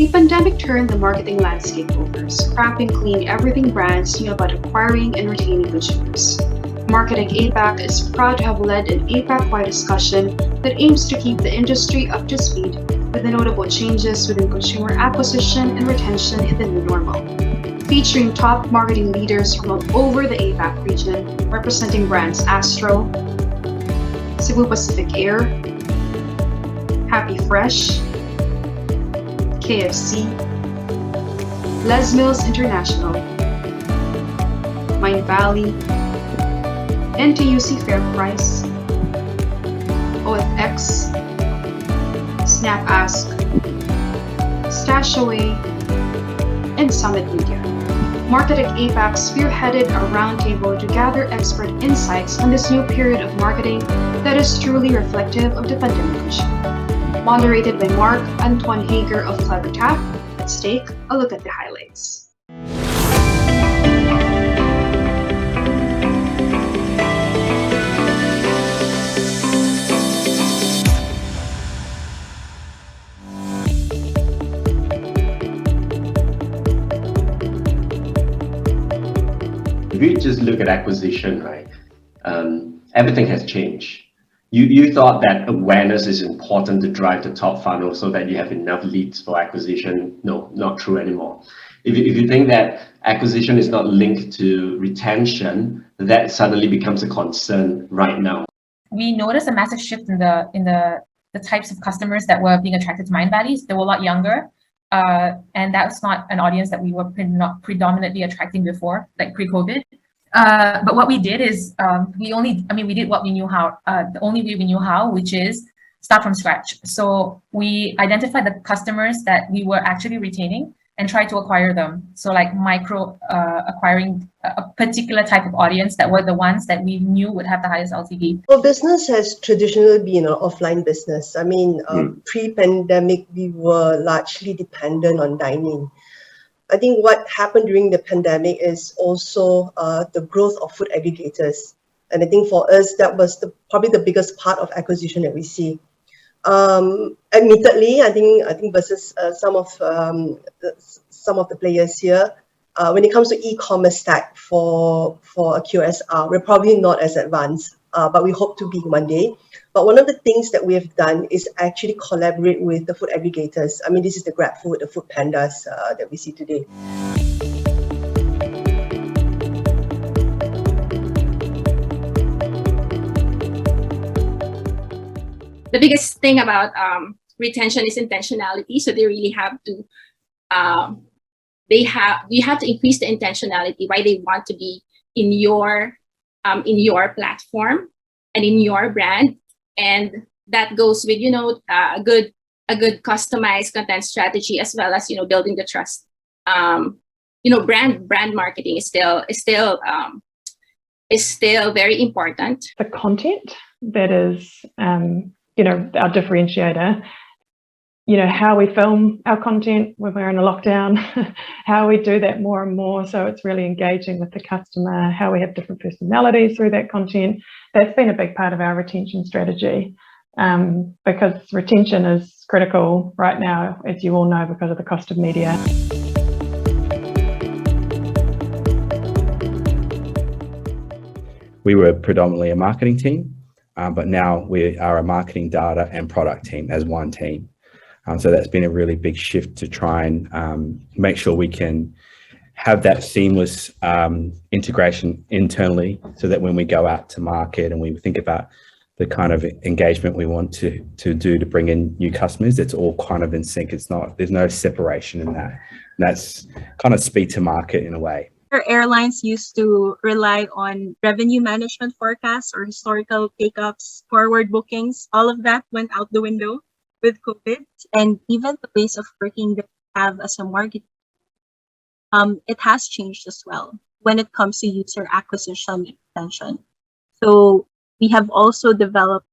The pandemic turned the marketing landscape over, scrapping clean everything brands knew about acquiring and retaining consumers. MARKETECH APAC is proud to have led an APAC-wide discussion that aims to keep the industry up to speed with the notable changes within consumer acquisition and retention in the new normal. Featuring top marketing leaders from all over the APAC region, representing brands Astro, Cebu Pacific Air, Happy Fresh, KFC, Les Mills International, Mind Valley, NTUC Fair Price, OFX, Snap Ask, Stashaway, and Summit Media. MARKETECH APAC spearheaded a roundtable to gather expert insights on this new period of marketing that is truly reflective of the pandemic issue. Moderated by Mark Antoine Hager of CleverTap. Let's take a look at the highlights. If you just look at acquisition, right, everything has changed. You thought that awareness is important to drive the top funnel so that you have enough leads for acquisition. No, not true anymore. If you think that acquisition is not linked to retention, that suddenly becomes a concern right now. We noticed a massive shift in the types of customers that were being attracted to Mind Valleys. They were a lot younger, and that's not an audience that we were not predominantly attracting before, like pre-COVID. But what we did is we did what we knew how, the only way we knew how, which is start from scratch. So we identified the customers that we were actually retaining and try to acquire them. So like acquiring a particular type of audience that were the ones that we knew would have the highest LTV. Well, business has traditionally been an offline business. I mean, pre-pandemic, we were largely dependent on dining. I think what happened during the pandemic is also the growth of food aggregators. And I think for us, that was probably the biggest part of acquisition that we see. Admittedly, I think versus some of the players here, when it comes to e-commerce stack for a QSR, we're probably not as advanced, but we hope to be one day. But one of the things that we have done is actually collaborate with the food aggregators. I mean, this is the GrabFood, the Food Pandas that we see today. The biggest thing about retention is intentionality. So they really have to, we have to increase the intentionality why they want to be in your platform and in your brand, and that goes with a good customized content strategy as well as building the trust. Brand marketing is still very important. The content that is our differentiator, how we film our content when we're in a lockdown, how we do that more and more so it's really engaging with the customer, how we have different personalities through that content. That's been a big part of our retention strategy, because retention is critical right now, as you all know, because of the cost of media. We were predominantly a marketing team, but now we are a marketing, data and product team as one team. So that's been a really big shift to try and make sure we can have that seamless integration internally, so that when we go out to market and we think about the kind of engagement we want to do to bring in new customers, it's all kind of in sync. There's no separation in that. And that's kind of speed to market in a way. Airlines used to rely on revenue management forecasts or historical take-ups, forward bookings. All of that went out the window with COVID, and even the ways of working that we have as a market, it has changed as well when it comes to user acquisition and retention. So we have also developed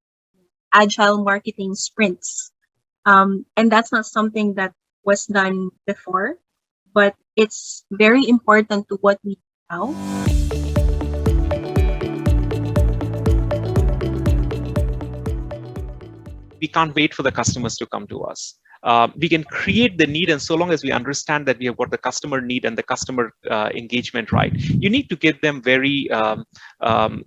agile marketing sprints, and that's not something that was done before, but it's very important to what we do now. We can't wait for the customers to come to us. we can create the need, and so long as we understand that we have got the customer need and the customer engagement right, you need to give them very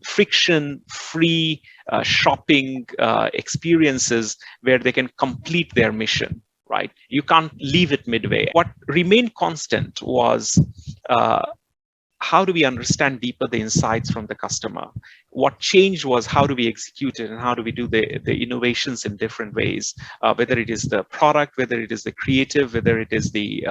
friction-free shopping experiences where they can complete their mission, right? You can't leave it midway. What remained constant was how do we understand deeper the insights from the customer? What changed was how do we execute it and how do we do the innovations in different ways, whether it is the product, whether it is the creative, whether it is the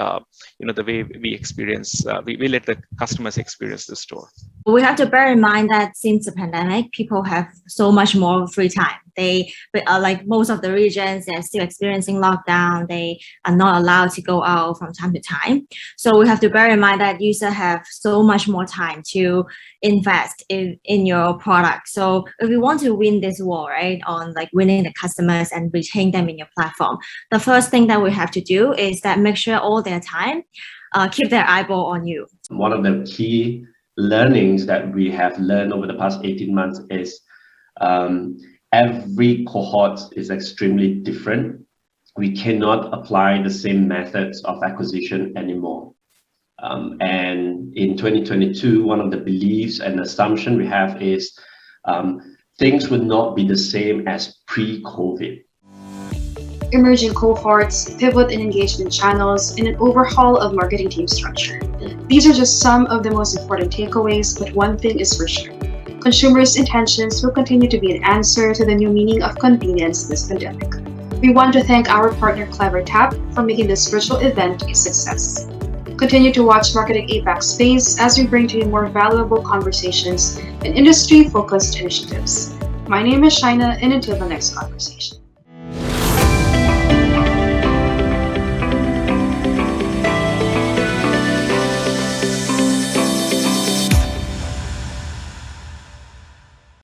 the way we experience, we let the customers experience the store. We have to bear in mind that since the pandemic, people have so much more free time. They, like most of the regions, they're still experiencing lockdown. They are not allowed to go out from time to time. So we have to bear in mind that users have so much more time to invest in your product. So if you want to win this war, right, on like winning the customers and retain them in your platform, the first thing that we have to do is that make sure all their time keep their eyeball on you. One of the key learnings that we have learned over the past 18 months is every cohort is extremely different. We cannot apply the same methods of acquisition anymore. And in 2022, one of the beliefs and assumption we have is things would not be the same as pre-COVID. Emerging cohorts, pivot in engagement channels, and an overhaul of marketing team structure. These are just some of the most important takeaways, but one thing is for sure. Consumers' intentions will continue to be an answer to the new meaning of convenience this pandemic. We want to thank our partner CleverTap for making this virtual event a success. Continue to watch MARKETECH APAC Space as we bring to you more valuable conversations and industry-focused initiatives. My name is Shaina, and until the next conversation.